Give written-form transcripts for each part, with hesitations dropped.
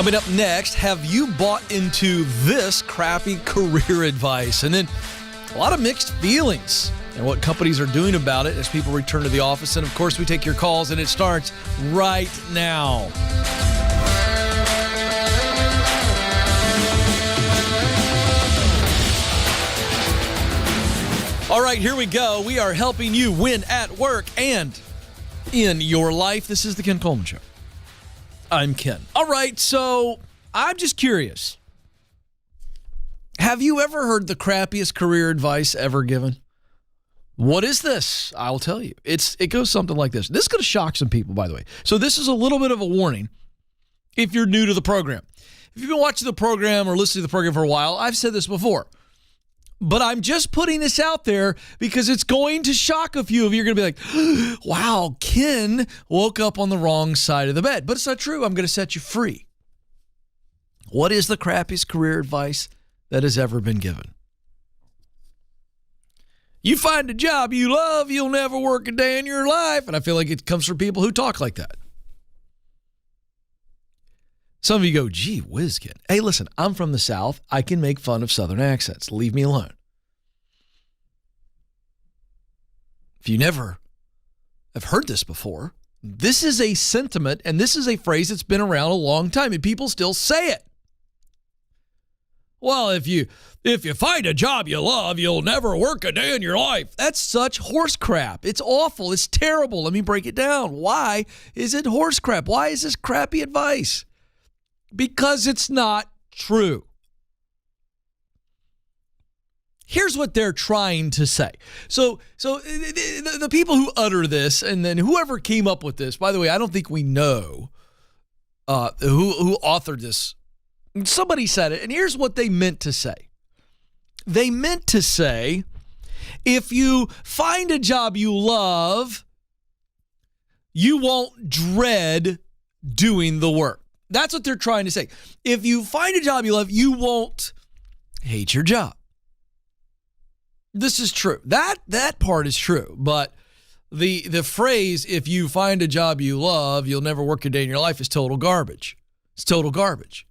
Coming up next, have you bought into this crappy career advice? And then a lot of mixed feelings and what companies are doing about it as people return to the office. And of course, we take your calls, and it starts right now. All right, here we go. We are helping you win at work and in your life. This is the Ken Coleman Show. I'm Ken. All right, so I'm just curious. Have you ever heard the crappiest career advice ever given? What is this? I'll tell you. It goes something like this. This is going to shock some people, by the way. So this is a little bit of a warning if you're new to the program. If you've been watching the program or listening to the program for a while, I've said this before. But I'm just putting this out there because it's going to shock a few of you. You're going to be like, wow, Ken woke up on the wrong side of the bed. But it's not true. I'm going to set you free. What is the crappiest career advice that has ever been given? You find a job you love, you'll never work a day in your life. And I feel like it comes from people who talk like that. Some of you go, gee whiz, Ken. Hey, listen, I'm from the South. I can make fun of Southern accents. Leave me alone. If you never have heard this before, this is a sentiment and this is a phrase that's been around a long time and people still say it. Well, if you find a job you love, you'll never work a day in your life. That's such horse crap. It's awful. It's terrible. Let me break it down. Why is it horse crap? Why is this crappy advice? Because it's not true. Here's what they're trying to say. So the people who utter this, and then whoever came up with this, by the way, I don't think we know who authored this. Somebody said it, and here's what they meant to say. They meant to say, if you find a job you love, you won't dread doing the work. That's what they're trying to say. If you find a job you love, you won't hate your job. This is true. That part is true. But the phrase, if you find a job you love, you'll never work a day in your life, is total garbage. It's total garbage.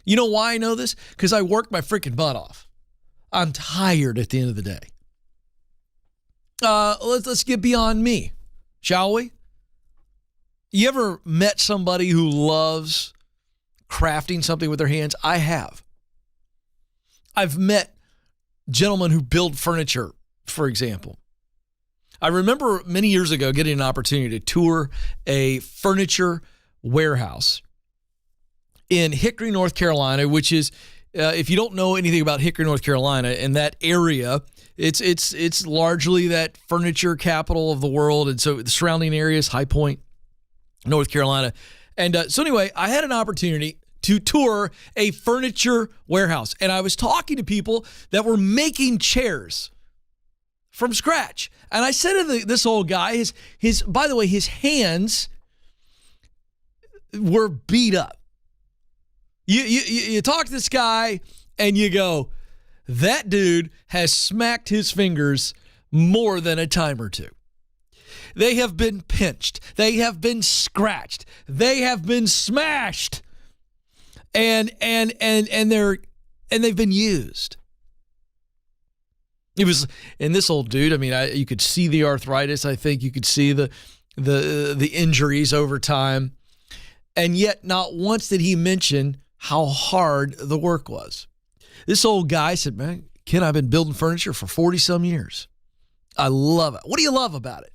You know why I know this? Because I work my freaking butt off. I'm tired at the end of the day. Let's get beyond me, shall we? You ever met somebody who loves crafting something with their hands? I have. I've met gentlemen who build furniture, for example. I remember many years ago getting an opportunity to tour a furniture warehouse in Hickory, North Carolina, which is, if you don't know anything about Hickory, North Carolina, in that area, it's largely that furniture capital of the world. And so the surrounding areas, High Point, North Carolina. And so anyway, I had an opportunity to tour a furniture warehouse. And I was talking to people that were making chairs from scratch. And I said to this old guy, by the way, his hands were beat up. You talk to this guy and you go, that dude has smacked his fingers more than a time or two. They have been pinched. They have been scratched. They have been smashed. And they've been used. It was, and this old dude, I mean, you could see the arthritis. I think you could see the injuries over time. And yet not once did he mention how hard the work was. This old guy said, man, Ken, I've been building furniture for 40 some years. I love it. What do you love about it?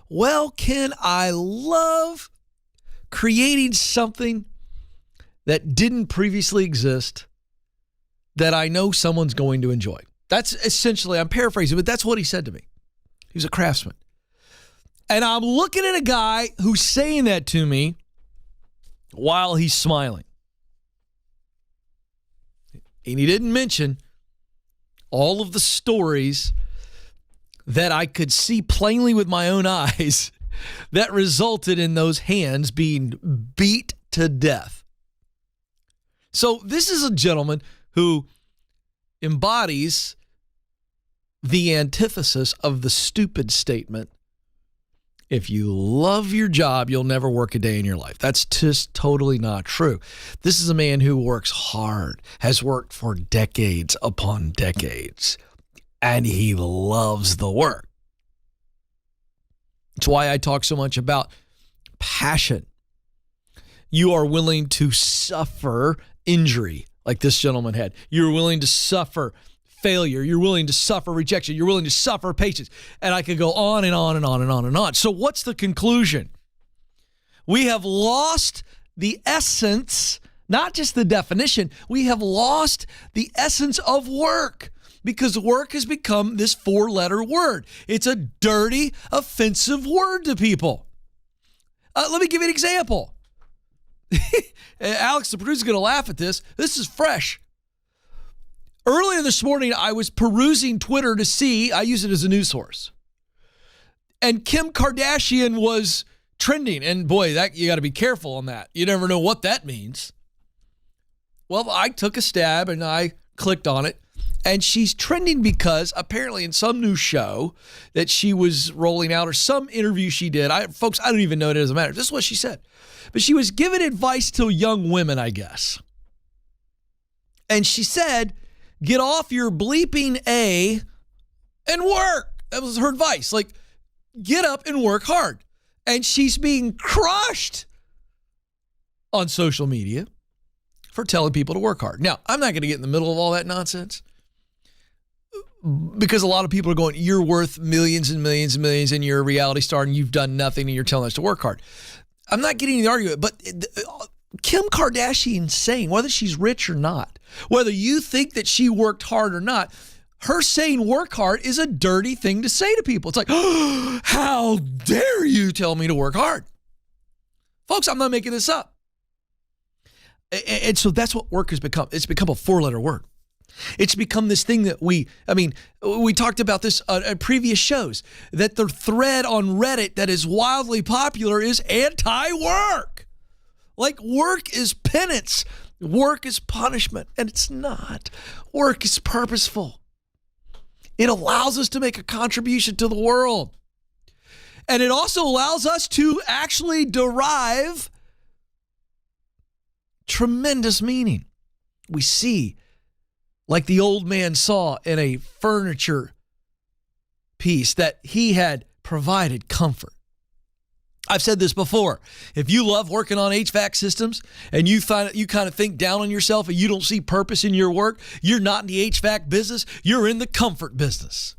Well, Ken, I love creating something that didn't previously exist that I know someone's going to enjoy. That's essentially, I'm paraphrasing, but that's what he said to me. He was a craftsman. And I'm looking at a guy who's saying that to me while he's smiling. And he didn't mention all of the stories that I could see plainly with my own eyes that resulted in those hands being beat to death. So this is a gentleman who embodies the antithesis of the stupid statement, if you love your job, you'll never work a day in your life. That's just totally not true. This is a man who works hard, has worked for decades upon decades, and he loves the work. It's why I talk so much about passion. You are willing to suffer injury like this gentleman had. You're willing to suffer failure. You're willing to suffer rejection. You're willing to suffer patience. And I could go on and on and on and on and on. So what's the conclusion? We have lost the essence, not just the definition. We have lost the essence of work because work has become this 4-letter word. It's a dirty, offensive word to people. Let me give you an example. Alex, the producer, is going to laugh at this. This is fresh. Earlier this morning, I was perusing Twitter to see, I use it as a news source, and Kim Kardashian was trending. And boy, that you got to be careful on that. You never know what that means. Well, I took a stab and I clicked on it, and she's trending because apparently in some new show that she was rolling out or some interview she did. Folks, I don't even know. It doesn't matter. This is what she said. But she was giving advice to young women, I guess. And she said, get off your bleeping A and work. That was her advice. Like, get up and work hard. And she's being crushed on social media for telling people to work hard. Now, I'm not going to get in the middle of all that nonsense because a lot of people are going, you're worth millions and millions and millions and you're a reality star and you've done nothing and you're telling us to work hard. I'm not getting in the argument, but Kim Kardashian's saying, whether she's rich or not, whether you think that she worked hard or not, her saying work hard is a dirty thing to say to people. It's like, oh, how dare you tell me to work hard? Folks, I'm not making this up. And so that's what work has become. It's become a 4-letter word. It's become this thing that we talked about this at previous shows, that the thread on Reddit that is wildly popular is anti-work. Like work is penance. Work is punishment. And it's not. Work is purposeful. It allows us to make a contribution to the world. And it also allows us to actually derive tremendous meaning. We see, like the old man saw in a furniture piece, that he had provided comfort. I've said this before. If you love working on HVAC systems and you kind of think down on yourself and you don't see purpose in your work, you're not in the HVAC business, you're in the comfort business.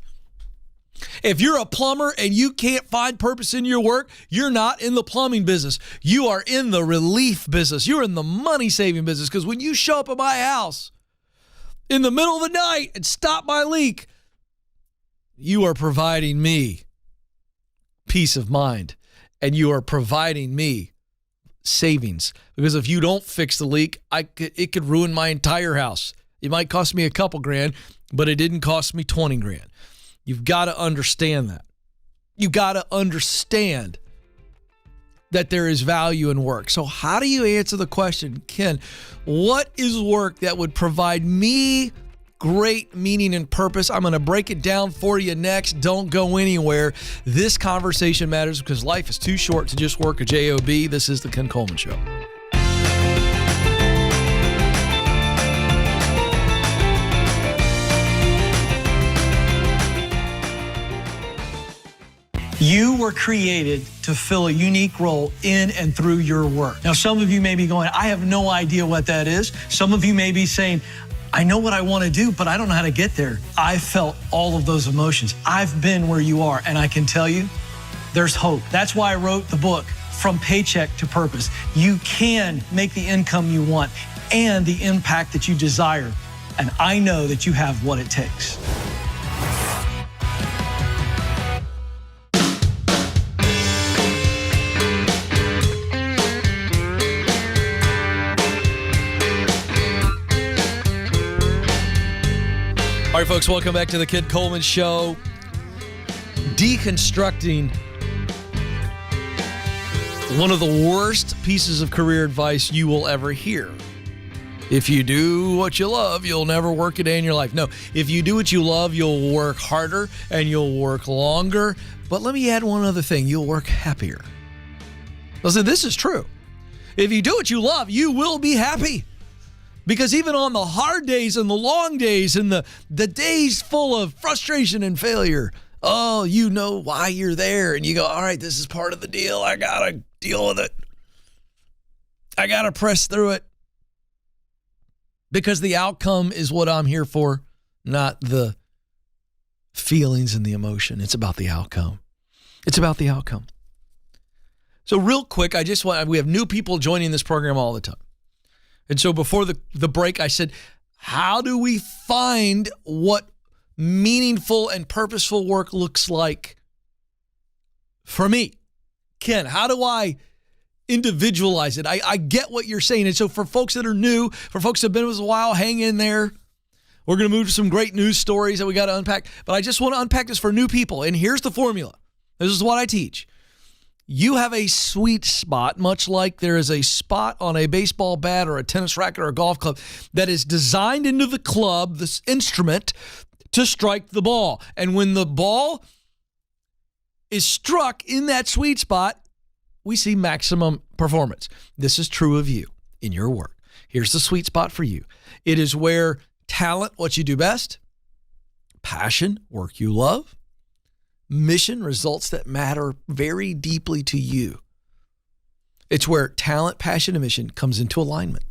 If you're a plumber and you can't find purpose in your work, you're not in the plumbing business. You are in the relief business. You're in the money-saving business, because when you show up at my house in the middle of the night and stop my leak, you are providing me peace of mind. And you are providing me savings. Because if you don't fix the leak, it could ruin my entire house. It might cost me a couple grand, but it didn't cost me 20 grand. You've got to understand that. You've got to understand that there is value in work. So how do you answer the question, Ken, what is work that would provide me great meaning and purpose? I'm going to break it down for you next. Don't go anywhere. This conversation matters because life is too short to just work a job. This is the Ken Coleman Show. You were created to fill a unique role in and through your work. Now, some of you may be going, I have no idea what that is. Some of you may be saying, I know what I want to do, but I don't know how to get there. I felt all of those emotions. I've been where you are, and I can tell you, there's hope. That's why I wrote the book, From Paycheck to Purpose. You can make the income you want and the impact that you desire, and I know that you have what it takes. All right, folks, welcome back to the Ken Coleman Show. Deconstructing one of the worst pieces of career advice you will ever hear. If you do what you love, you'll never work a day in your life. No, if you do what you love, you'll work harder and you'll work longer. But let me add one other thing. You'll work happier. Listen, this is true. If you do what you love, you will be happy. Because even on the hard days and the long days and the days full of frustration and failure, oh, you know why you're there. And you go, all right, this is part of the deal. I got to deal with it. I got to press through it. Because the outcome is what I'm here for, not the feelings and the emotion. It's about the outcome. It's about the outcome. So real quick, we have new people joining this program all the time. And so before the break, I said, how do we find what meaningful and purposeful work looks like for me? Ken, how do I individualize it? I get what you're saying. And so for folks that are new, for folks that have been with us a while, hang in there. We're going to move to some great news stories that we got to unpack. But I just want to unpack this for new people. And here's the formula. This is what I teach. You have a sweet spot, much like there is a spot on a baseball bat or a tennis racket or a golf club that is designed into the club, this instrument, to strike the ball. And when the ball is struck in that sweet spot, we see maximum performance. This is true of you in your work. Here's the sweet spot for you. It is where talent, what you do best, passion, work you love, mission, results that matter very deeply to you. It's where talent, passion, and mission comes into alignment,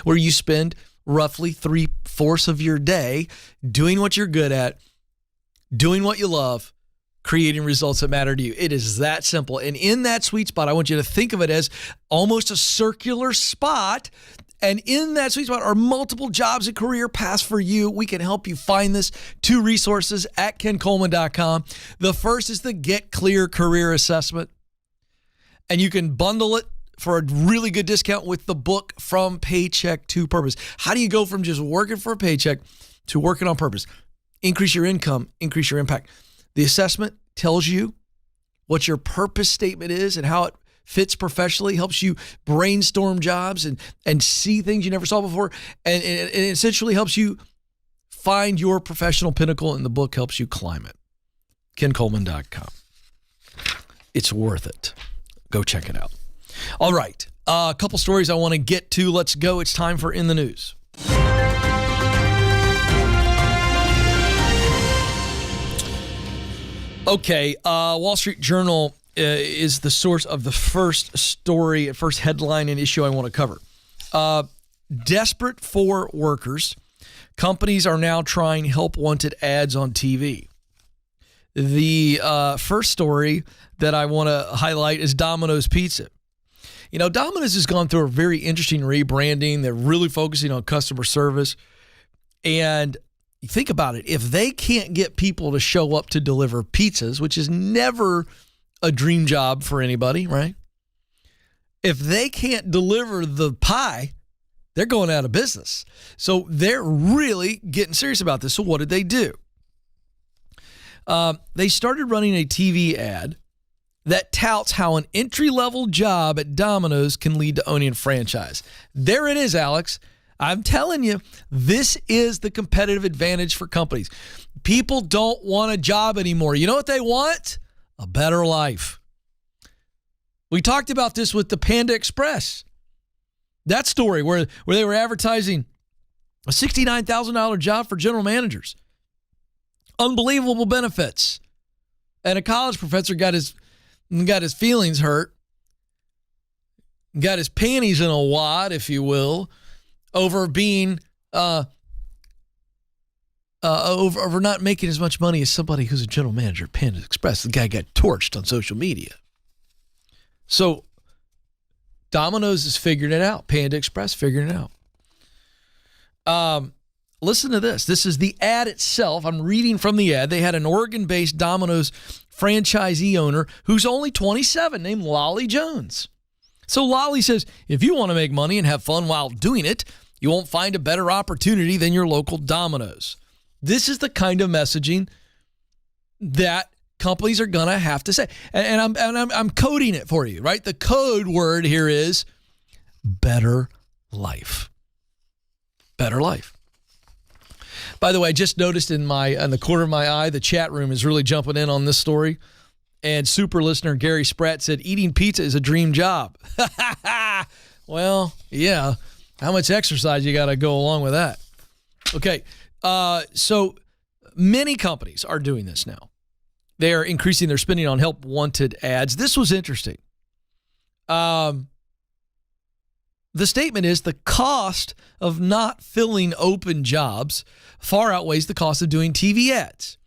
where you spend roughly 3/4 of your day doing what you're good at, doing what you love, creating results that matter to you. It is that simple. And in that sweet spot, I want you to think of it as almost a circular spot. And in that sweet spot are multiple jobs and career paths for you. We can help you find this. 2 resources at kencoleman.com. The first is the Get Clear Career Assessment. And you can bundle it for a really good discount with the book From Paycheck to Purpose. How do you go from just working for a paycheck to working on purpose? Increase your income, increase your impact. The assessment tells you what your purpose statement is and how it fits professionally, helps you brainstorm jobs and see things you never saw before, and it essentially helps you find your professional pinnacle, and the book helps you climb it. KenColeman.com. It's worth it. Go check it out. All right. A couple stories I want to get to. Let's go. It's time for In the News. Okay. Wall Street Journal is the source of the first story, first headline and issue I want to cover. Desperate for workers, companies are now trying help-wanted ads on TV. The first story that I want to highlight is Domino's Pizza. You know, Domino's has gone through a very interesting rebranding. They're really focusing on customer service. And you think about it, if they can't get people to show up to deliver pizzas, which is never a dream job for anybody, right? If they can't deliver the pie, they're going out of business. So they're really getting serious about this. So what did they do? They started running a TV ad that touts how an entry-level job at Domino's can lead to owning a franchise. There it is, Alex. I'm telling you, this is the competitive advantage for companies. People don't want a job anymore. You know what they want? A better life. We talked about this with the Panda Express. That story where they were advertising a $69,000 job for general managers. Unbelievable benefits. And a college professor got his feelings hurt, got his panties in a wad, if you will, over being over not making as much money as somebody who's a general manager at Panda Express. The guy got torched on social media. So Domino's is figuring it out. Panda Express figuring it out. Listen to this. This is the ad itself. I'm reading from the ad. They had an Oregon-based Domino's franchisee owner who's only 27 named Lolly Jones. So Lolly says, if you want to make money and have fun while doing it, you won't find a better opportunity than your local Domino's. This is the kind of messaging that companies are going to have to say. And I'm coding it for you, right? The code word here is better life. better life. By the way, I just noticed in the corner of my eye, the chat room is really jumping in on this story. And super listener Gary Spratt said, eating pizza is a dream job. Well, yeah. How much exercise you got to go along with that? Okay. So many companies are doing this now. They are increasing their spending on help wanted ads. This was interesting. The statement is the cost of not filling open jobs far outweighs the cost of doing TV ads.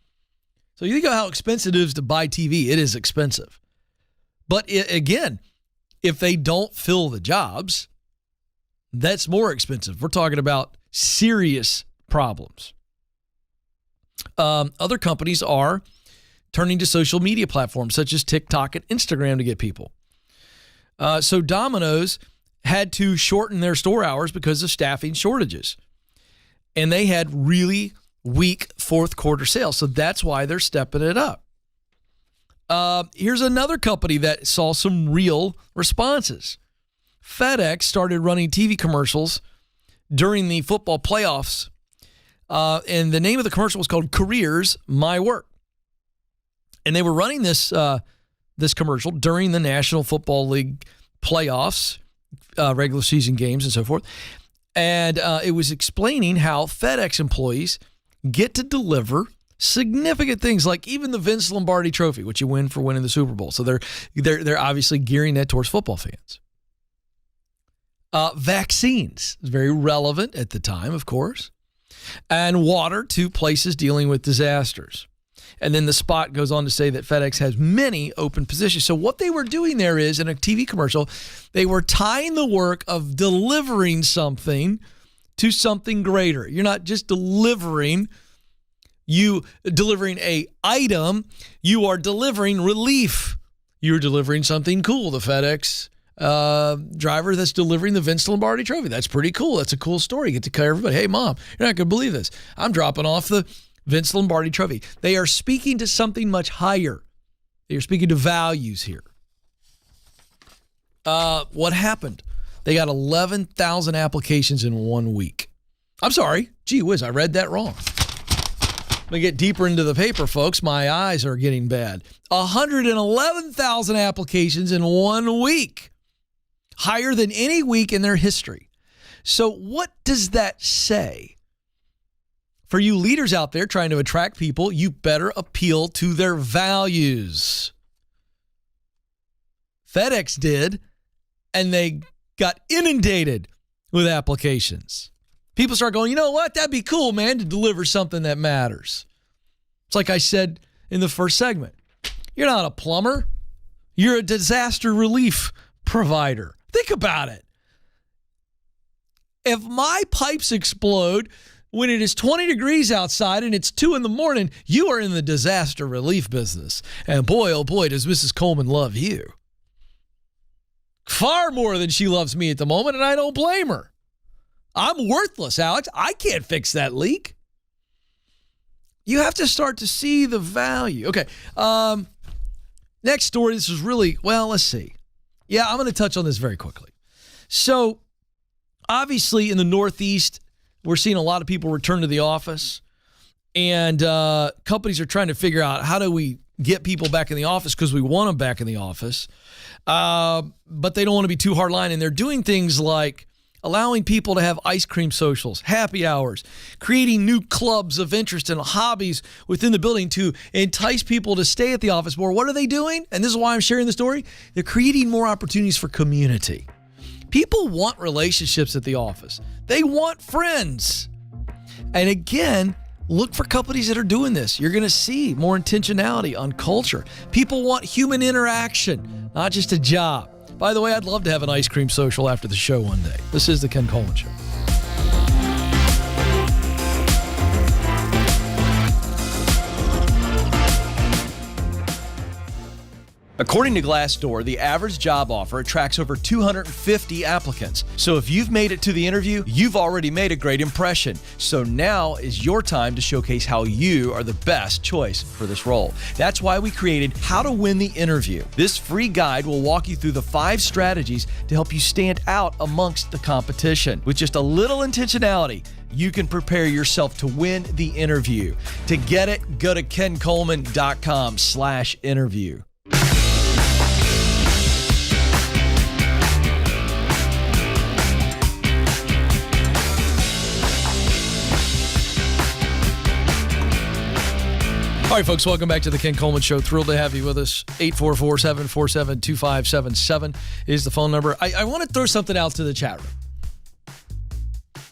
So you think of how expensive it is to buy TV. It is expensive. But again, if they don't fill the jobs, that's more expensive. We're talking about serious problems. Other companies are turning to social media platforms such as TikTok and Instagram to get people. So Domino's had to shorten their store hours because of staffing shortages. And they had really weak fourth quarter sales. So that's why they're stepping it up. Here's another company that saw some real responses. FedEx started running TV commercials during the football playoffs. And the name of the commercial was called Careers, My Work. And they were running this commercial during the National Football League playoffs, regular season games and so forth. And it was explaining how FedEx employees get to deliver significant things like even the Vince Lombardi Trophy, which you win for winning the Super Bowl. So they're obviously gearing that towards football fans. Vaccines is very relevant at the time, of course, and water to places dealing with disasters. And then the spot goes on to say that FedEx has many open positions. So what they were doing there is, in a TV commercial, they were tying the work of delivering something to something greater. You're not just delivering a item, you are delivering relief. You're delivering something cool. The FedEx driver that's delivering the Vince Lombardi Trophy. That's pretty cool. That's a cool story. You get to tell everybody, hey, Mom, you're not going to believe this. I'm dropping off the Vince Lombardi Trophy. They are speaking to something much higher. They are speaking to values here. What happened? They got 11,000 applications in 1 week. I'm sorry. Gee whiz, I read that wrong. Let me get deeper into the paper, folks. My eyes are getting bad. 111,000 applications in 1 week. Higher than any week in their history. So what does that say? For you leaders out there trying to attract people, you better appeal to their values. FedEx did, and they got inundated with applications. People start going, you know what? That'd be cool, man, to deliver something that matters. It's like I said in the first segment. You're not a plumber. You're a disaster relief provider. Think about it. If my pipes explode when it is 20 degrees outside and it's 2 a.m, you are in the disaster relief business. And boy, oh boy, does Mrs. Coleman love you. Far more than she loves me at the moment, and I don't blame her. I'm worthless, Alex. I can't fix that leak. You have to start to see the value. Okay. Next story. This is really, well, let's see. Yeah, I'm going to touch on this very quickly. So, obviously, in the Northeast, we're seeing a lot of people return to the office, and companies are trying to figure out how do we get people back in the office because we want them back in the office, but they don't want to be too hardline, and they're doing things like allowing people to have ice cream socials, happy hours, creating new clubs of interest and hobbies within the building to entice people to stay at the office more. What are they doing? And this is why I'm sharing the story. They're creating more opportunities for community. People want relationships at the office. They want friends. And again, look for companies that are doing this. You're going to see more intentionality on culture. People want human interaction, not just a job. By the way, I'd love to have an ice cream social after the show one day. This is the Ken Coleman Show. According to Glassdoor, the average job offer attracts over 250 applicants. So if you've made it to the interview, you've already made a great impression. So now is your time to showcase how you are the best choice for this role. That's why we created How to Win the Interview. This free guide will walk you through the 5 strategies to help you stand out amongst the competition. With just a little intentionality, you can prepare yourself to win the interview. To get it, go to kencoleman.com/interview. All right, folks, welcome back to the Ken Coleman Show. Thrilled to have you with us. 844-747-2577 is the phone number. I want to throw something out to the chat room.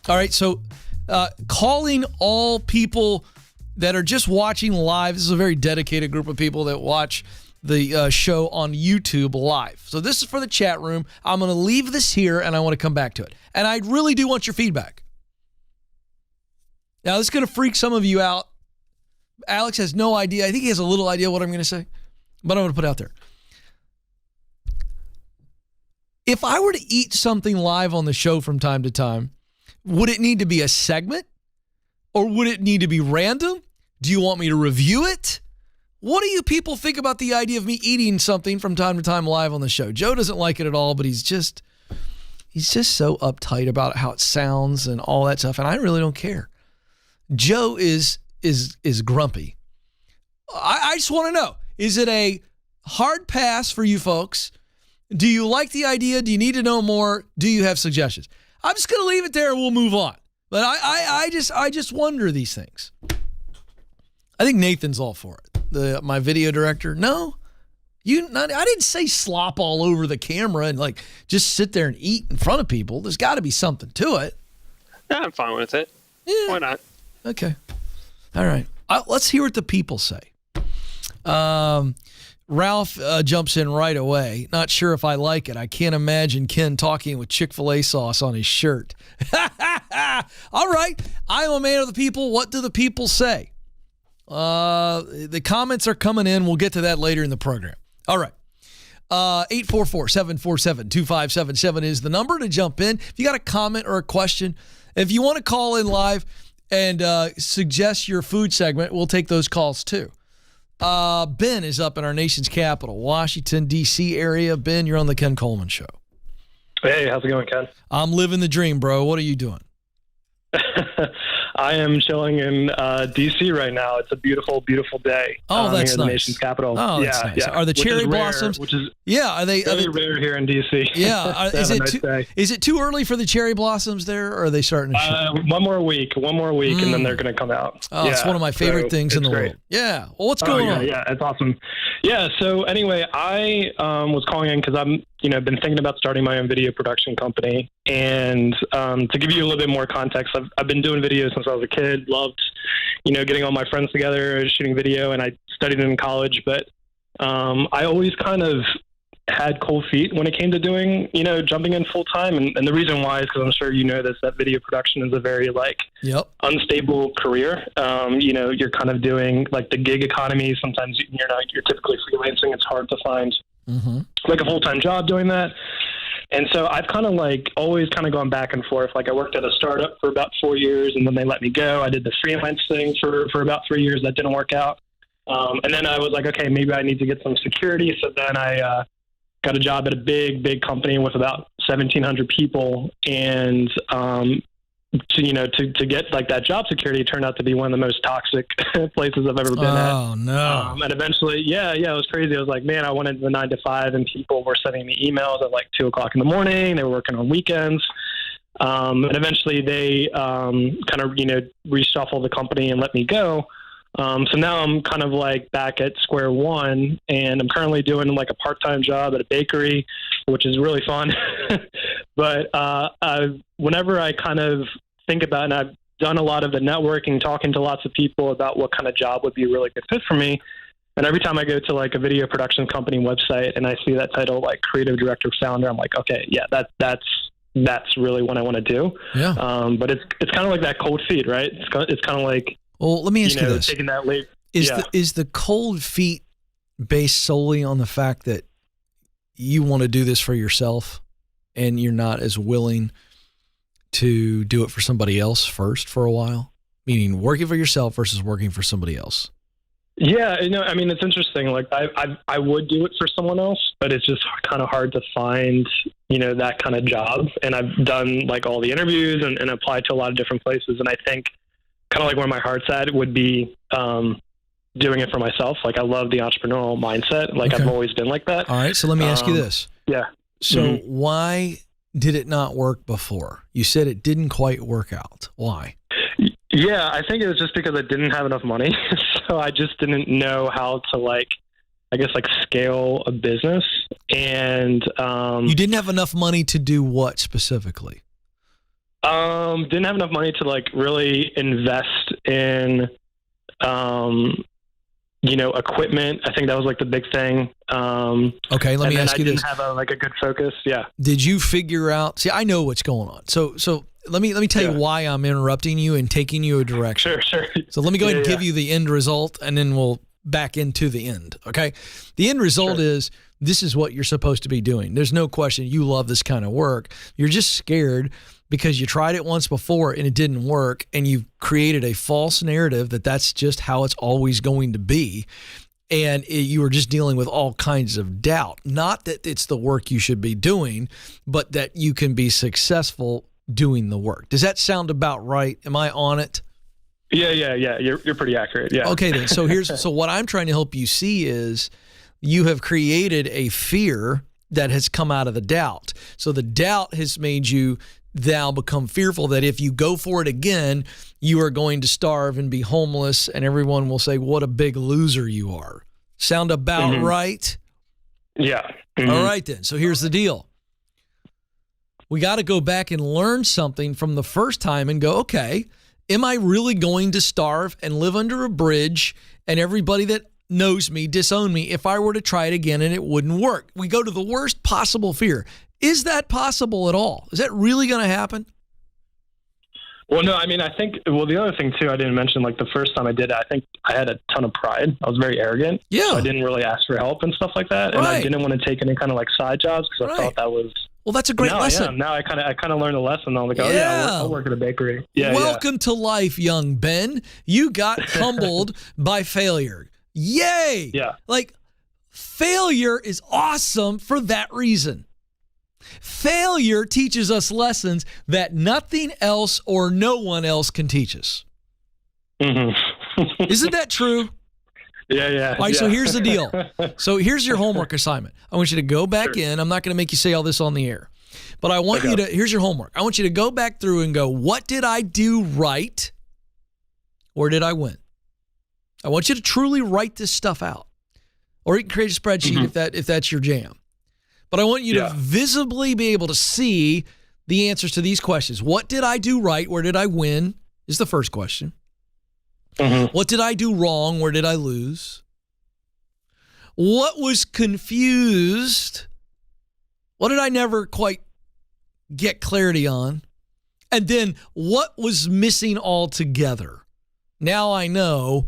All right, so calling all people that are just watching live. This is a very dedicated group of people that watch the show on YouTube live. So this is for the chat room. I'm going to leave this here, and I want to come back to it. And I really do want your feedback. Now, this is going to freak some of you out. Alex has no idea. I think he has a little idea what I'm going to say, but I'm going to put it out there. If I were to eat something live on the show from time to time, would it need to be a segment or would it need to be random? Do you want me to review it? What do you people think about the idea of me eating something from time to time live on the show? Joe doesn't like it at all, but he's just so uptight about how it sounds and all that stuff, and I really don't care. Joe is grumpy. I just want to know, is it a hard pass for you folks? Do you like the idea? Do you need to know more? Do you have suggestions? I'm just going to leave it there and we'll move on. But I just wonder these things. I think Nathan's all for it. My video director. No, I didn't say slop all over the camera and like just sit there and eat in front of people. There's got to be something to it. Yeah, I'm fine with it. Yeah. Why not? Okay. All right. Let's hear what the people say. Ralph jumps in right away. Not sure if I like it. I can't imagine Ken talking with Chick-fil-A sauce on his shirt. All right. I'm a man of the people. What do the people say? The comments are coming in. We'll get to that later in the program. All right. 844-747-2577 is the number to jump in. If you got a comment or a question, if you want to call in live and suggest your food segment, we'll take those calls too. Ben is up in our nation's capital, Washington, D.C. area. Ben, you're on the Ken Coleman Show. Hey, how's it going, Ken? I'm living the dream, bro. What are you doing? I am chilling in D.C. right now. It's a beautiful, beautiful day. Oh, that's here in nice. the nation's capital. Oh, that's nice. Yeah. Are the cherry blossoms? Which is are they rare here in D.C. Yeah. Is it too early for the cherry blossoms there, or are they starting to show? One more week, and then they're going to come out. Oh, it's one of my favorite things in the world. Yeah. Well, what's going on? Yeah, it's awesome. Yeah. So anyway, I was calling in because I'm been thinking about starting my own video production company. And to give you a little bit more context, I've been doing videos since I was a kid, loved, getting all my friends together, shooting video, and I studied it in college. But I always kind of had cold feet when it came to doing, jumping in full time. And the reason why is because I'm sure you know this, that video production is a very unstable career. You're kind of doing like the gig economy. Sometimes you're typically freelancing. It's hard to find like a full-time job doing that. And so I've kind of always gone back and forth. Like I worked at a startup for about 4 years and then they let me go. I did the freelance thing for about 3 years. That didn't work out. And then I was like, okay, maybe I need to get some security. So then I got a job at a big company with about 1,700 people. And to get that job security turned out to be one of the most toxic places I've ever been at. Oh, no. And eventually, it was crazy. I was like, man, I wanted the 9 to 5 and people were sending me emails at 2 o'clock in the morning. They were working on weekends. And eventually they reshuffled the company and let me go. So now I'm kind of back at square one, and I'm currently doing a part-time job at a bakery, which is really fun. But whenever I kind of think about, and I've done a lot of the networking, talking to lots of people about what kind of job would be a really good fit for me. And every time I go to a video production company website and I see that title, creative director, founder, I'm like, okay, yeah, that's really what I want to do. Yeah. But it's kind of that cold feet, right? It's kind of well, let me ask you this. Taking that leap. Is the cold feet based solely on the fact that you want to do this for yourself and you're not as willing to do it for somebody else first for a while? Meaning working for yourself versus working for somebody else. Yeah, I mean, it's interesting. Like I would do it for someone else, but it's just kind of hard to find, that kind of job. And I've done like all the interviews and applied to a lot of different places. And I think kind of like where my heart's at would be doing it for myself. Like I love the entrepreneurial mindset. Like Okay. I've always been like that. All right. So let me ask you this. Yeah. So why did it not work before? You said it didn't quite work out. Why? Yeah, I think it was just because I didn't have enough money. So I just didn't know how to scale a business. And You didn't have enough money to do what specifically? didn't have enough money to really invest in equipment. I think that was the big thing. Okay, let me ask you this. I didn't have a good focus. Yeah. Did you figure out? See, I know what's going on. So let me tell you why I'm interrupting you and taking you a direction. Sure. So let me go ahead and give you the end result, and then we'll back into the end. Okay. The end result is this is what you're supposed to be doing. There's no question you love this kind of work. You're just scared because you tried it once before and it didn't work, and you've created a false narrative that that's just how it's always going to be. And you are just dealing with all kinds of doubt. Not that it's the work you should be doing, but that you can be successful doing the work. Does that sound about right? Am I on it? Yeah. You're pretty accurate. Yeah. Okay, then. So what I'm trying to help you see is you have created a fear that has come out of the doubt. So the doubt has made you now become fearful that if you go for it again, you are going to starve and be homeless, and everyone will say, what a big loser you are. Sound about right? Yeah. All right, then. So here's the deal. We got to go back and learn something from the first time and go, okay, am I really going to starve and live under a bridge and everybody that knows me disown me if I were to try it again and it wouldn't work? We go to the worst possible fear. Is that possible at all? Is that really going to happen? Well, no, I mean, I think, the other thing too, I didn't mention, the first time I did it, I think I had a ton of pride. I was very arrogant. Yeah. So I didn't really ask for help and stuff like that. And I didn't want to take any kind of side jobs because I thought that was. Well, that's a great lesson. Now I kind of learned a lesson. I'm like, I'll work at a bakery. Yeah. Welcome to life, young Ben. You got humbled by failure. Yay. Yeah. Failure is awesome for that reason. Failure teaches us lessons that nothing else or no one else can teach us. Mm-hmm. Isn't that true? Yeah. All right, so here's the deal. So here's your homework assignment. I want you to go back in. I'm not going to make you say all this on the air. But I want you to, here's your homework. I want you to go back through and go, what did I do right? Or did I win? I want you to truly write this stuff out. Or you can create a spreadsheet if that's your jam. But I want you to visibly be able to see the answers to these questions. What did I do right? Where did I win? Is the first question. What did I do wrong? Where did I lose? What was confused? What did I never quite get clarity on? And then what was missing altogether? Now I know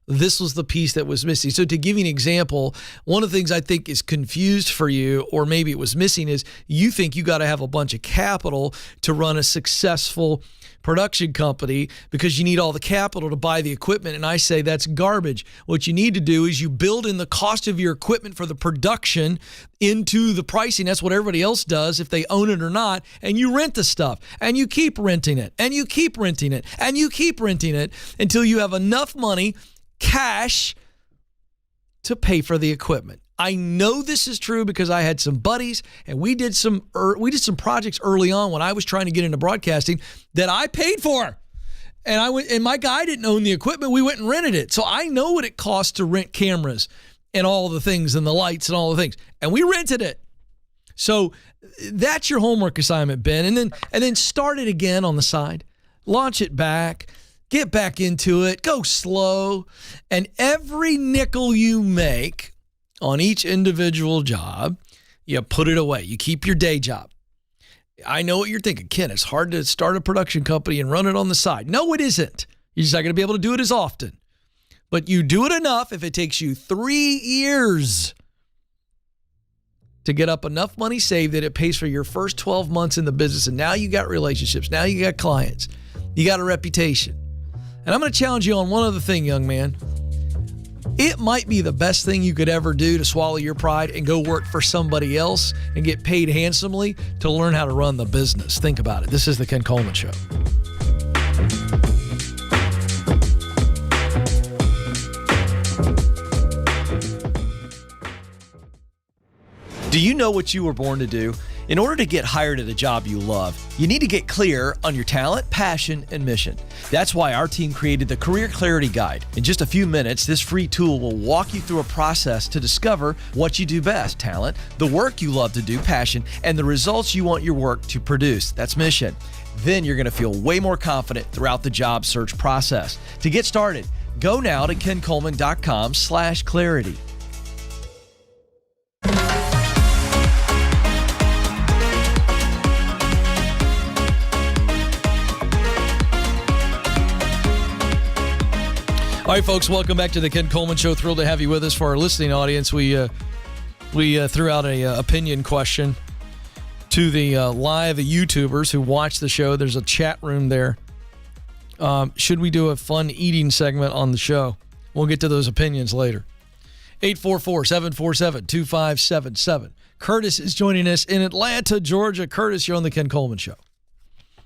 this was the piece that was missing. So to give you an example, one of the things I think is confused for you, or maybe it was missing, is you think you got to have a bunch of capital to run a successful production company because you need all the capital to buy the equipment. And I say that's garbage. What you need to do is you build in the cost of your equipment for the production into the pricing. That's what everybody else does if they own it or not. And you rent the stuff and you keep renting it and you keep renting it and you keep renting it until you have enough money, cash, to pay for the equipment. I know this is true because I had some buddies and we did some projects early on when I was trying to get into broadcasting that I paid for. And my guy didn't own the equipment. We went and rented it. So I know what it costs to rent cameras and all the things and the lights and all the things. And we rented it. So that's your homework assignment, Ben. And then start it again on the side. Launch it back. Get back into it. Go slow. And every nickel you make on each individual job, you put it away. You keep your day job. I know what you're thinking. Ken, it's hard to start a production company and run it on the side. No, it isn't. You're just not going to be able to do it as often. But you do it enough if it takes you 3 years to get up enough money saved that it pays for your first 12 months in the business. And now you got relationships. Now you got clients. You got a reputation. And I'm going to challenge you on one other thing, young man. It might be the best thing you could ever do to swallow your pride and go work for somebody else and get paid handsomely to learn how to run the business. Think about it. This is the Ken Coleman Show. Do you know what you were born to do? In order to get hired at a job you love, you need to get clear on your talent, passion, and mission. That's why our team created the Career Clarity Guide. In just a few minutes, this free tool will walk you through a process to discover what you do best, talent, the work you love to do, passion, and the results you want your work to produce. That's mission. Then you're going to feel way more confident throughout the job search process. To get started, go now to kencoleman.com/clarity. All right, folks, welcome back to the Ken Coleman Show. Thrilled to have you with us. For our listening audience, we threw out a opinion question to the live YouTubers who watch the show. There's a chat room there. Should we do a fun eating segment on the show? We'll get to those opinions later. 844-747-2577. Curtis is joining us in Atlanta, Georgia. Curtis, you're on the Ken Coleman Show.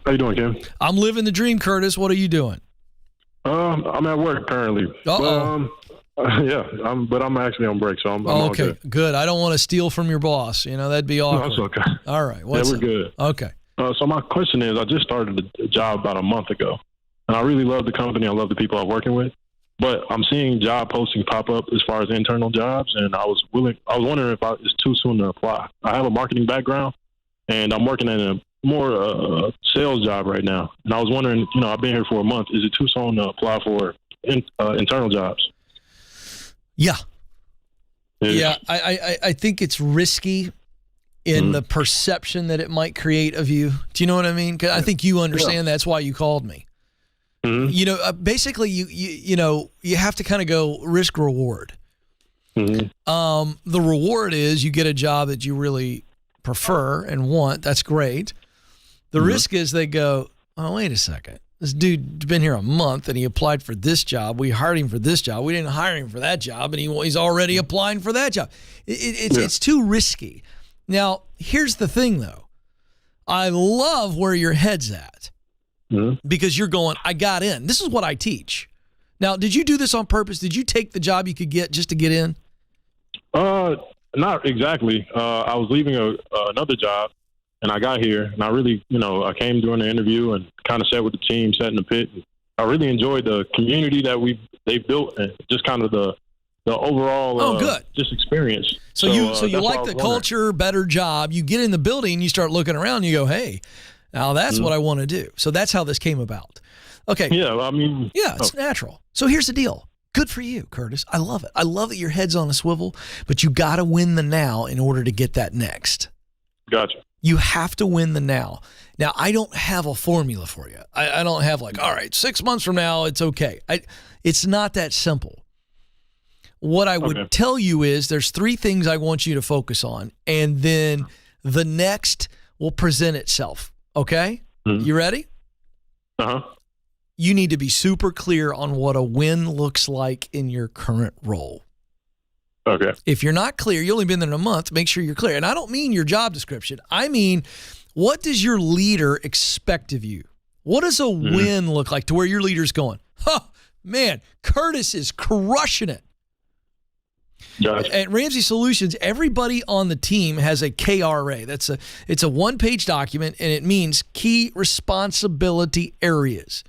How you doing, Ken? I'm living the dream, Curtis. What are you doing? I'm at work currently. Uh-oh. But I'm actually on break, so I'm okay. okay. Good. I don't want to steal from your boss. That'd be awkward. No, that's okay. All right. We're good. Okay. So my question is, I just started a job about a month ago, and I really love the company. I love the people I'm working with, but I'm seeing job postings pop up as far as internal jobs, and I was wondering if it's too soon to apply. I have a marketing background, and I'm working in a more sales job right now. And I was wondering, I've been here for a month. Is it too soon to apply for internal jobs? Yeah. Yeah. I think it's risky in the perception that it might create of you. Do you know what I mean? 'Cause I think you understand that's why you called me. Mm-hmm. Basically you have to kind of go risk reward. Mm-hmm. The reward is you get a job that you really prefer and want. That's great. The risk is they go, oh, wait a second. This dude's been here a month and he applied for this job. We hired him for this job. We didn't hire him for that job, and he's already applying for that job. It's too risky. Now, here's the thing, though. I love where your head's at because you're going, I got in. This is what I teach. Now, did you do this on purpose? Did you take the job you could get just to get in? Not exactly. I was leaving another job, and I got here, and I really, I came during the interview and kind of sat with the team, sat in the pit. I really enjoyed the community that they built, and just kind of the overall good. Just experience. So you like the culture, better job. You get in the building, you start looking around, you go, hey, now that's what I want to do. So that's how this came about. Okay. Yeah, I mean. Yeah, it's natural. So here's the deal. Good for you, Curtis. I love it. I love that your head's on a swivel, but you got to win the now in order to get that next. Gotcha. You have to win the now. Now, I don't have a formula for you. I don't have all right, 6 months from now, it's okay. It's not that simple. What I would tell you is there's 3 things I want you to focus on, and then the next will present itself. Okay? You ready? Uh-huh. You need to be super clear on what a win looks like in your current role. Okay. If you're not clear, you've only been there in a month, make sure you're clear. And I don't mean your job description. I mean, what does your leader expect of you? What does a win look like to where your leader's going, man, Curtis is crushing it. Gotcha. At Ramsey Solutions, everybody on the team has a KRA. It's a one-page document, and it means key responsibility areas.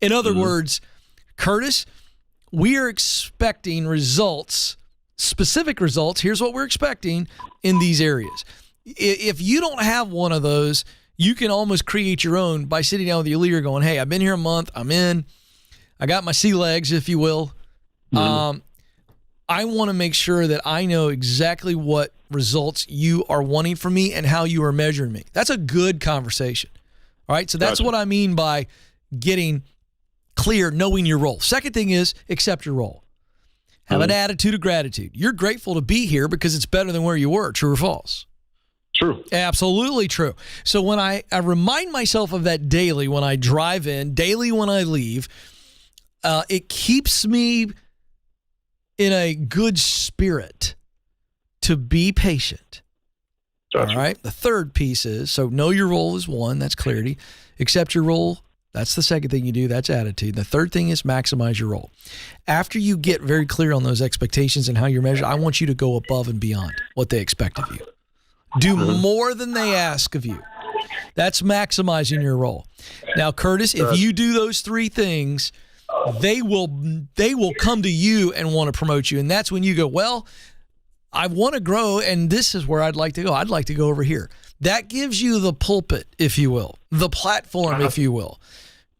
In other words, Curtis, we are expecting results, specific results. Here's what we're expecting in these areas. If you don't have one of those, you can almost create your own by sitting down with your leader going, hey, I've been here a month. I'm in. I got my sea legs, if you will. I want to make sure that I know exactly what results you are wanting from me and how you are measuring me. That's a good conversation. All right. So that's what I mean by getting clear, knowing your role. Second thing is accept your role. Have an attitude of gratitude. You're grateful to be here because it's better than where you were. True or false? True. Absolutely true. So when I remind myself of that daily, when I drive in, daily when I leave, it keeps me in a good spirit to be patient. Gotcha. All right. The third piece is, so know your role is one, that's clarity. Accept your role, that's the second thing you do, that's attitude. The third thing is maximize your role. After you get very clear on those expectations and how you're measured, I want you to go above and beyond what they expect of you. Do more than they ask of you. That's maximizing your role. Now, Curtis, if you do those three things, they will come to you and want to promote you. And that's when you go, well, I want to grow, and this is where I'd like to go. I'd like to go over here. That gives you the pulpit, if you will, the platform, if you will,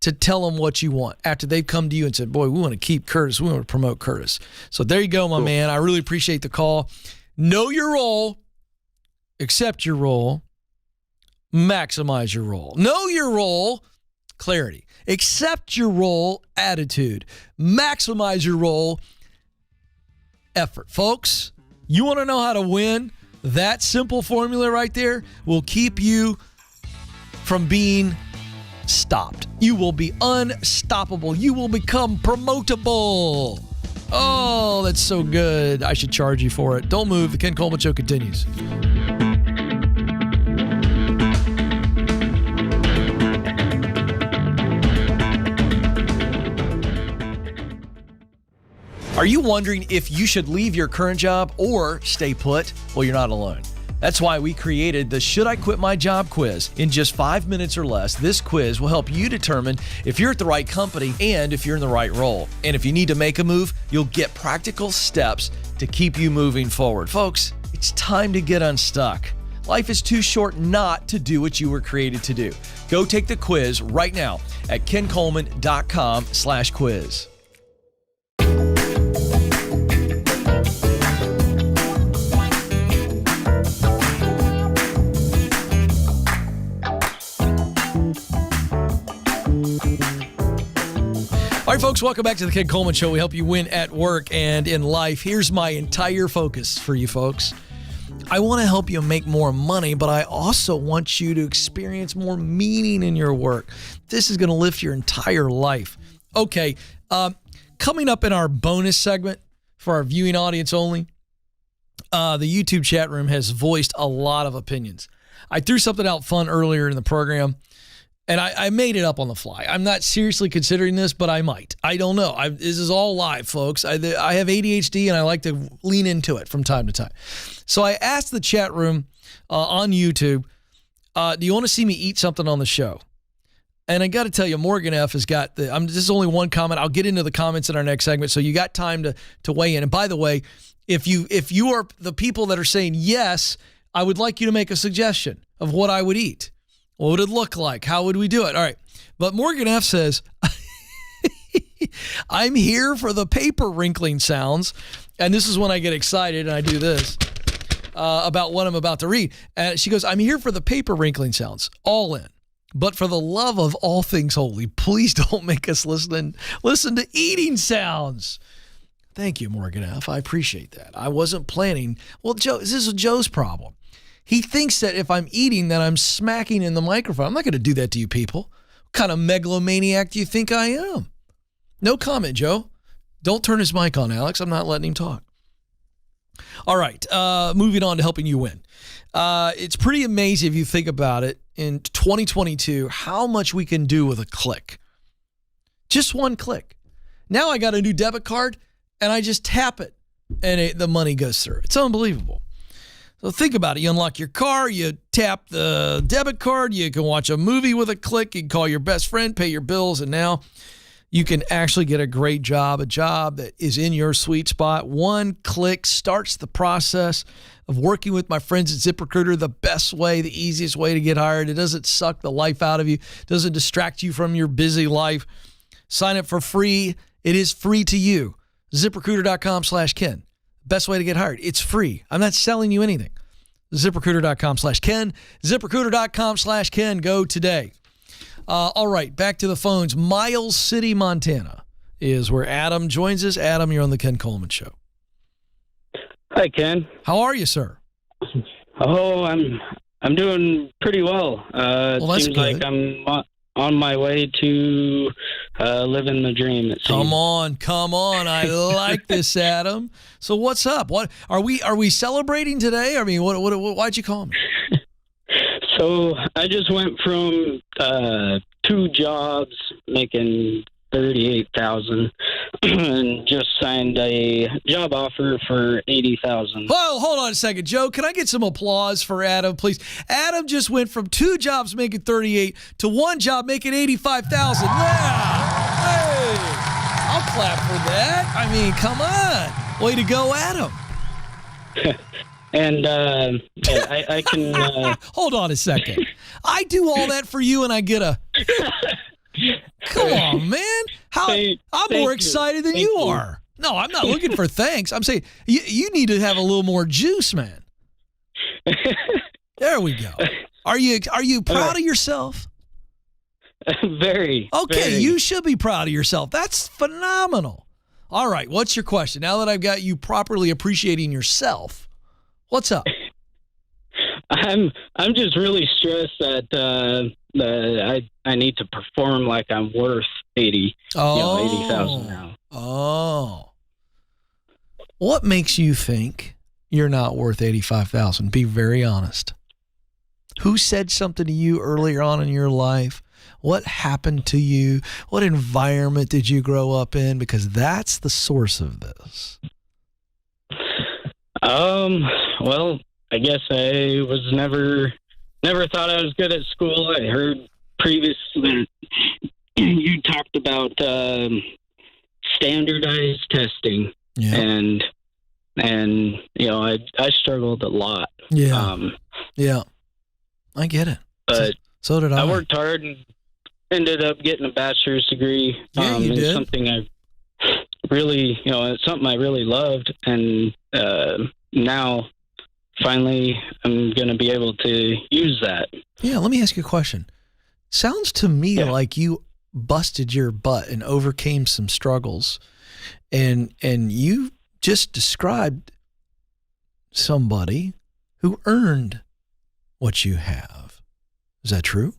to tell them what you want after they've come to you and said, boy, we want to keep Curtis. We want to promote Curtis. So there you go, my man. I really appreciate the call. Know your role. Accept your role. Maximize your role. Know your role. Clarity. Accept your role. Attitude. Maximize your role. Effort. Folks, you want to know how to win? That simple formula right there will keep you from being stopped. You will be unstoppable. You will become promotable. Oh, that's so good. I should charge you for it. Don't move. The Ken Coleman Show continues. Are you wondering if you should leave your current job or stay put? Well, you're not alone. That's why we created the Should I Quit My Job quiz. In just 5 minutes or less, this quiz will help you determine if you're at the right company and if you're in the right role. And if you need to make a move, you'll get practical steps to keep you moving forward. Folks, it's time to get unstuck. Life is too short not to do what you were created to do. Go take the quiz right now at kencoleman.com/quiz. All right, folks, welcome back to the Ken Coleman Show. We help you win at work and in life. Here's my entire focus for you folks. I want to help you make more money, but I also want you to experience more meaning in your work. This is going to lift your entire life. Okay, coming up in our bonus segment for our viewing audience only, the YouTube chat room has voiced a lot of opinions. I threw something out fun earlier in the program, and I made it up on the fly. I'm not seriously considering this, but I might. I don't know. This is all live, folks. I have ADHD, and I like to lean into it from time to time. So I asked the chat room on YouTube, do you want to see me eat something on the show? And I got to tell you, Morgan F. has got this is only one comment. I'll get into the comments in our next segment, so you got time to weigh in. And by the way, if you are the people that are saying yes, I would like you to make a suggestion of what I would eat. What would it look like? How would we do it? All right. But Morgan F. says, I'm here for the paper wrinkling sounds. And this is when I get excited and I do this about what I'm about to read. And she goes, I'm here for the paper wrinkling sounds, all in. But for the love of all things holy, please don't make us listen to eating sounds. Thank you, Morgan F. I appreciate that. I wasn't planning. Well, Joe, this is Joe's problem. He thinks that if I'm eating, that I'm smacking in the microphone. I'm not going to do that to you people. What kind of megalomaniac do you think I am? No comment, Joe. Don't turn his mic on, Alex. I'm not letting him talk. All right, moving on to helping you win. It's pretty amazing if you think about it in 2022, how much we can do with a click. Just one click. Now I got a new debit card, and I just tap it, and the money goes through. It's unbelievable. So think about it. You unlock your car, you tap the debit card, you can watch a movie with a click, you can call your best friend, pay your bills, and now you can actually get a great job, a job that is in your sweet spot. One click starts the process of working with my friends at ZipRecruiter, the best way, the easiest way to get hired. It doesn't suck the life out of you, doesn't distract you from your busy life. Sign up for free. It is free to you. ZipRecruiter.com/Ken. Best way to get hired. It's free. I'm not selling you anything. ZipRecruiter.com/Ken. ZipRecruiter.com/Ken. Go today. All right, back to the phones. Miles City, Montana. is where Adam joins us. Adam, you're on the Ken Coleman Show. Hi, Ken. How are you, sir? Oh, I'm doing pretty well. Well, that's seems good. like I'm on my way to living the dream. It seems. Come on. I like this, Adam. So what's up? What are we celebrating today? I mean, why'd you call me? So I just went from 2 jobs making $38,000 and just signed a job offer for $80,000. Well, hold on a second, Joe. Can I get some applause for Adam, please? Adam just went from 2 jobs making 38 to 1 job making 85,000. Yeah. Hey, I'll clap for that. I mean, come on. Way to go, Adam. And I can. Hold on a second. I do all that for you, and I get a. Come on, man. I'm more excited than you are. No, I'm not looking for thanks. I'm saying you need to have a little more juice, man. There we go. Are you proud of yourself? Very. Okay, very. you should be proud of yourself. That's phenomenal. All right, what's your question? Now that I've got you properly appreciating yourself, what's up? I'm just really stressed that I need to perform like I'm worth 80,000 now. Oh. What makes you think you're not worth 85,000? Be very honest. Who said something to you earlier on in your life? What happened to you? What environment did you grow up in? Because that's the source of this. Well, I guess I was never thought I was good at school. I heard previously you talked about standardized testing, Yeah. and I struggled a lot. Yeah. Yeah. I get it. But so did I. I worked hard and ended up getting a bachelor's degree. Yeah, you in did. Something I really, it's something I really loved, and now finally I'm going to be able to use that. Yeah, let me ask you a question. Sounds to me like you busted your butt and overcame some struggles, and you just described somebody who earned what you have. Is that true?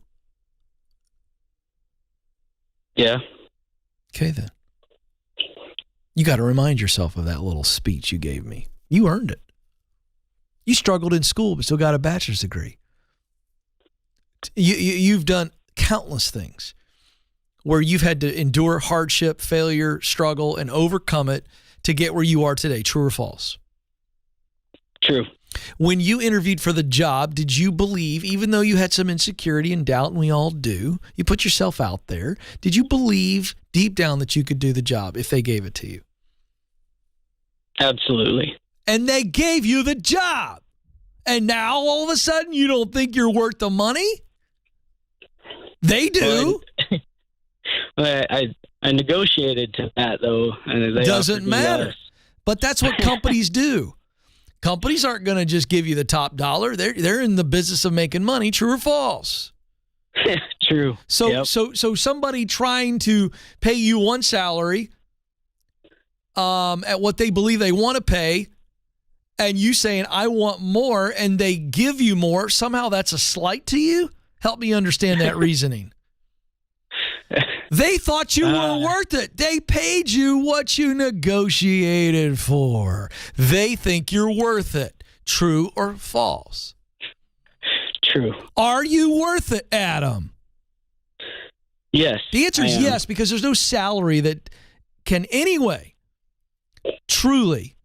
Yeah. Okay, then. You got to remind yourself of that little speech you gave me. You earned it. You struggled in school, but still got a bachelor's degree. You've done countless things where you've had to endure hardship, failure, struggle, and overcome it to get where you are today. True or false? True. When you interviewed for the job, did you believe, even though you had some insecurity and doubt, and we all do, you put yourself out there, did you believe deep down that you could do the job if they gave it to you? Absolutely. And they gave you the job. And now all of a sudden you don't think you're worth the money? They do. Well, I negotiated to that, though. And they Doesn't offered me matter. less. But that's what companies do. Companies aren't going to just give you the top dollar. They're in the business of making money. True or false? True. So Yep. so somebody trying to pay you one salary at what they believe they want to pay, and you saying I want more, and they give you more, somehow that's a slight to you? Help me understand that reasoning. They thought you were worth it. They paid you what you negotiated for. They think you're worth it. True or false? True. Are you worth it, Adam? Yes. The answer is yes, because there's no salary that can anyway truly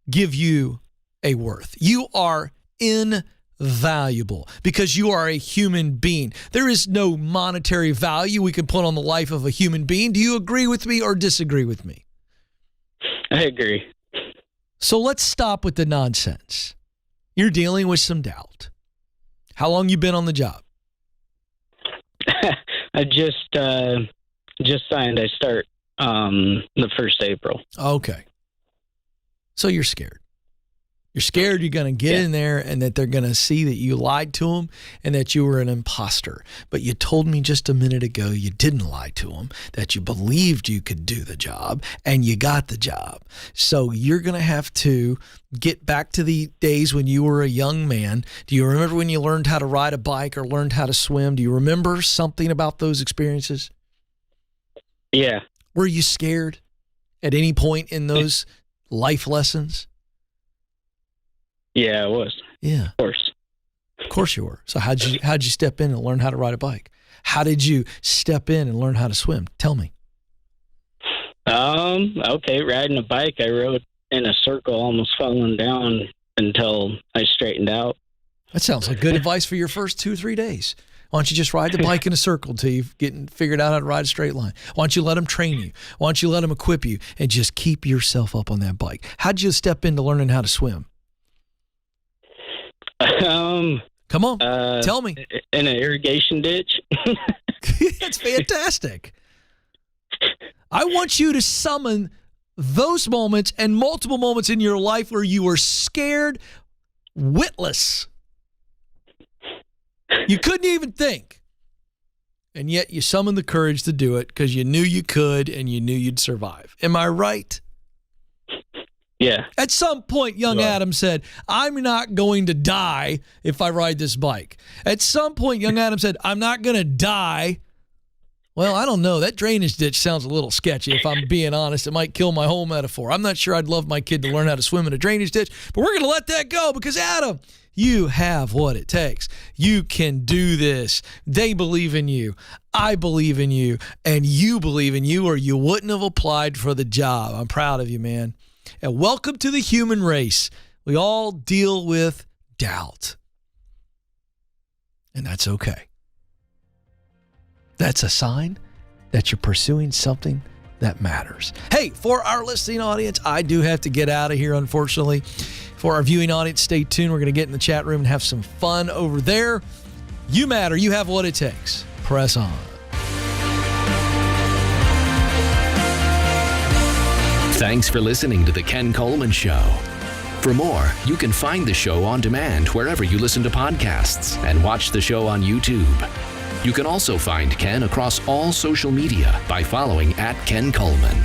give you a worth. You are invaluable because you are a human being. There is no monetary value we can put on the life of a human being. Do you agree with me or disagree with me? I agree. So let's stop with the nonsense. You're dealing with some doubt. How long you been on the job? I just signed. I start the 1st of April. Okay. So you're scared. You're scared you're going to get in there and that they're going to see that you lied to them and that you were an imposter. But you told me just a minute ago you didn't lie to them, that you believed you could do the job, and you got the job. So you're going to have to get back to the days when you were a young man. Do you remember when you learned how to ride a bike or learned how to swim? Do you remember something about those experiences? Yeah. Were you scared at any point in those life lessons? Yeah, I was. Yeah. Of course you were. So how'd you step in and learn how to ride a bike? How did you step in and learn how to swim? Tell me. Okay, riding a bike, I rode in a circle, almost falling down until I straightened out. That sounds like good advice for your first 2 or 3 days. Why don't you just ride the bike in a circle until you've figured out how to ride a straight line? Why don't you let them train you? Why don't you let them equip you and just keep yourself up on that bike? How'd you step into learning how to swim? Come on, tell me. In an irrigation ditch. That's fantastic. I want you to summon those moments and multiple moments in your life where you were scared, witless. You couldn't even think. And yet you summoned the courage to do it because you knew you could and you knew you'd survive. Am I right? Yeah. At some point, young Adam said, I'm not going to die if I ride this bike. At some point, young Adam said, I'm not going to die. Well, I don't know. That drainage ditch sounds a little sketchy, if I'm being honest. It might kill my whole metaphor. I'm not sure I'd love my kid to learn how to swim in a drainage ditch, but we're going to let that go because, Adam, you have what it takes. You can do this. They believe in you. I believe in you. And you believe in you, or you wouldn't have applied for the job. I'm proud of you, man. And welcome to the human race. We all deal with doubt. And that's okay. That's a sign that you're pursuing something that matters. Hey, for our listening audience, I do have to get out of here, unfortunately. For our viewing audience, stay tuned. We're going to get in the chat room and have some fun over there. You matter. You have what it takes. Press on. Thanks for listening to The Ken Coleman Show. For more, you can find the show on demand wherever you listen to podcasts and watch the show on YouTube. You can also find Ken across all social media by following @Ken Coleman.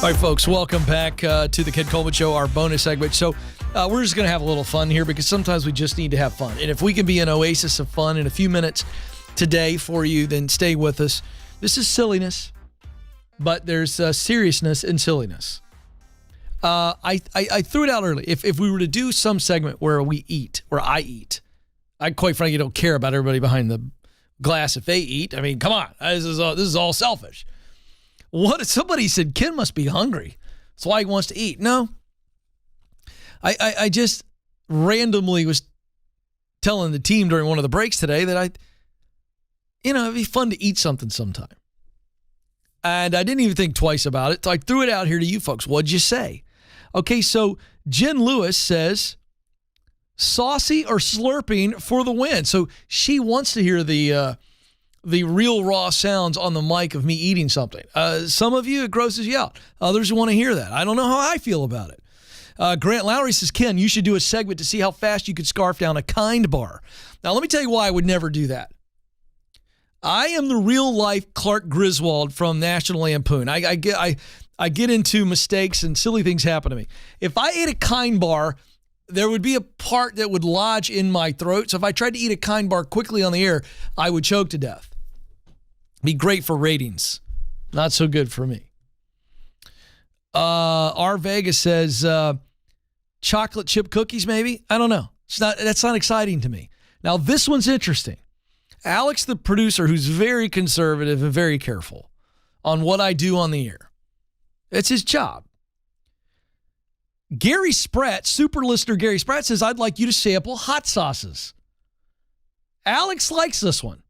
All right, folks, welcome back to the Ken Coleman Show, our bonus segment. So we're just going to have a little fun here because sometimes we just need to have fun. And if we can be an oasis of fun in a few minutes today for you, then stay with us. This is silliness, but there's seriousness in silliness. I threw it out early. If we were to do some segment where we eat, where I eat, I quite frankly don't care about everybody behind the glass if they eat. I mean, come on, this is all selfish. What if somebody said, Ken must be hungry. That's why he wants to eat. No. I just randomly was telling the team during one of the breaks today that it'd be fun to eat something sometime. And I didn't even think twice about it. So I threw it out here to you folks. What'd you say? Okay, so Jen Lewis says, saucy or slurping for the win. So she wants to hear the real raw sounds on the mic of me eating something. Some of you, it grosses you out. Others want to hear that. I don't know how I feel about it. Grant Lowry says, Ken, you should do a segment to see how fast you could scarf down a Kind bar. Now, let me tell you why I would never do that. I am the real life Clark Griswold from National Lampoon. I get into mistakes and silly things happen to me. If I ate a Kind bar, there would be a part that would lodge in my throat. So if I tried to eat a Kind bar quickly on the air, I would choke to death. Be great for ratings. Not so good for me. R. Vegas says chocolate chip cookies, maybe? I don't know. That's not exciting to me. Now, this one's interesting. Alex, the producer, who's very conservative and very careful on what I do on the air. It's his job. Gary Spratt, super listener Gary Spratt, says, I'd like you to sample hot sauces. Alex likes this one.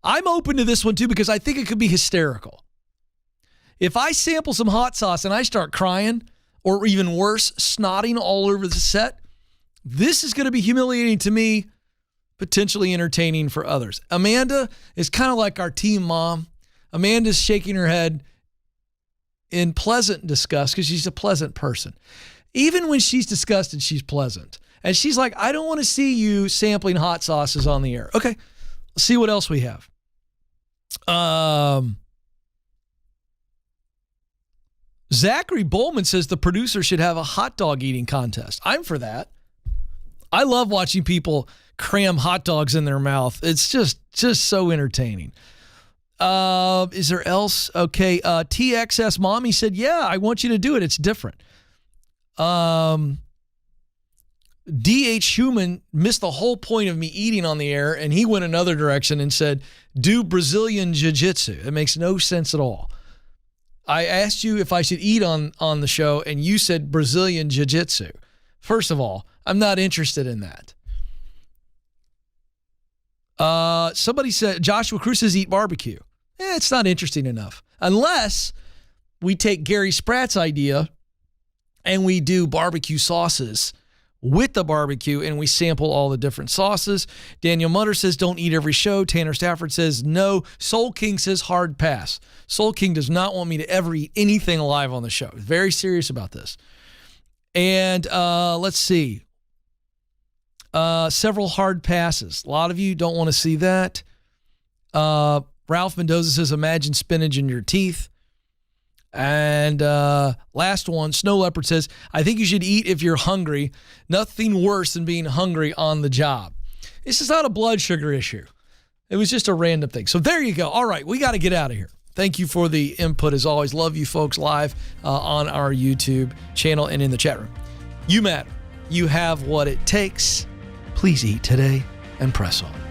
I'm open to this one too because I think it could be hysterical. If I sample some hot sauce and I start crying, or even worse, snotting all over the set, this is going to be humiliating to me, potentially entertaining for others. Amanda is kind of like our team mom. Amanda's shaking her head in pleasant disgust because she's a pleasant person. Even when she's disgusted, she's pleasant. And she's like, I don't want to see you sampling hot sauces on the air. Okay, let's see what else we have. Zachary Bowman says the producer should have a hot dog eating contest. I'm for that. I love watching people cram hot dogs in their mouth. It's just so entertaining. Is there else? Okay. TXS Mommy said, yeah, I want you to do it. It's different. D.H. Schumann missed the whole point of me eating on the air, and he went another direction and said, do Brazilian Jiu-Jitsu. It makes no sense at all. I asked you if I should eat on the show, and you said Brazilian Jiu-Jitsu. First of all, I'm not interested in that. Somebody said, Joshua Cruz says eat barbecue. It's not interesting enough. Unless we take Gary Spratt's idea and we do barbecue sauces with the barbecue and we sample all the different sauces. Daniel Mutter says don't eat every show. Tanner Stafford says no. Soul King says hard pass. Soul King does not want me to ever eat anything live on the show. Very serious about this. And let's see. Several hard passes. A lot of you don't want to see that. Ralph Mendoza says, imagine spinach in your teeth. And last one, Snow Leopard says, I think you should eat if you're hungry. Nothing worse than being hungry on the job. This is not a blood sugar issue. It was just a random thing. So there you go. All right, we got to get out of here. Thank you for the input as always. Love you folks live on our YouTube channel and in the chat room. You matter. You have what it takes. Please eat today and press on.